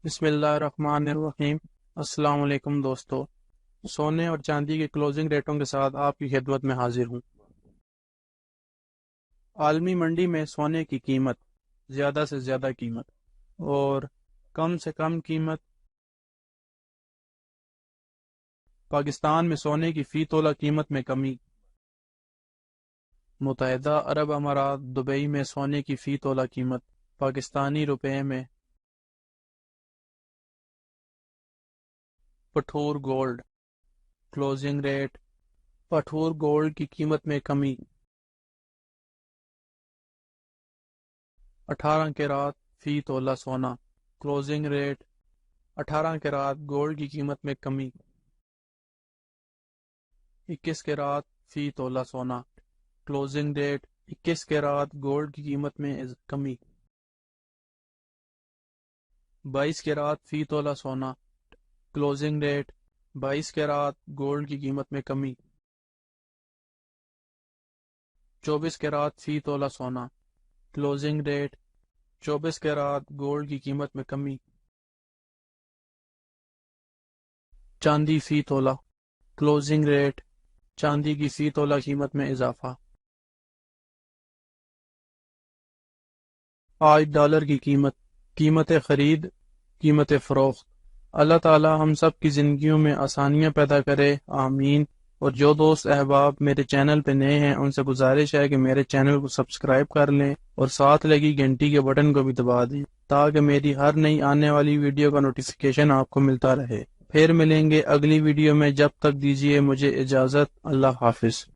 بسم اللہ الرحمن الرحیم۔ السلام علیکم دوستو، سونے اور چاندی کے کلوزنگ ریٹوں کے ساتھ آپ کی خدمت میں حاضر ہوں۔ عالمی منڈی میں سونے کی قیمت، زیادہ سے زیادہ قیمت اور کم سے کم قیمت۔ پاکستان میں سونے کی فی تولہ قیمت میں کمی۔ متحدہ عرب امارات دبئی میں سونے کی فی تولہ قیمت پاکستانی روپے میں۔ پٹھور گولڈ کلوزنگ ریٹ، پٹھور گولڈ کی قیمت میں کمی۔ 18 کیرات فی تولہ سونا کلوزنگ ریٹ، 18 کیرات گولڈ کی قیمت میں کمی۔ 21 کیرات فی تولہ سونا کلوزنگ ریٹ، 21 کیرات گولڈ کی قیمت میں کمی۔ 22 کیرات فی تولہ سونا کلوزنگ ریٹ، 22 کیرات گولڈ کی قیمت میں کمی۔ 24 کیرات فی تولہ سونا کلوزنگ ریٹ، 24 کیرات گولڈ کی قیمت میں کمی۔ چاندی فی تولہ کلوزنگ ریٹ، چاندی کی فی تولہ قیمت میں اضافہ۔ آج ڈالر کی قیمت خرید، قیمت فروخت۔ اللہ تعالی ہم سب کی زندگیوں میں آسانیاں پیدا کرے، آمین۔ اور جو دوست احباب میرے چینل پہ نئے ہیں ان سے گزارش ہے کہ میرے چینل کو سبسکرائب کر لیں اور ساتھ لگی گھنٹی کے بٹن کو بھی دبا دیں تاکہ میری ہر نئی آنے والی ویڈیو کا نوٹیفیکیشن آپ کو ملتا رہے۔ پھر ملیں گے اگلی ویڈیو میں، جب تک دیجیے مجھے اجازت۔ اللہ حافظ۔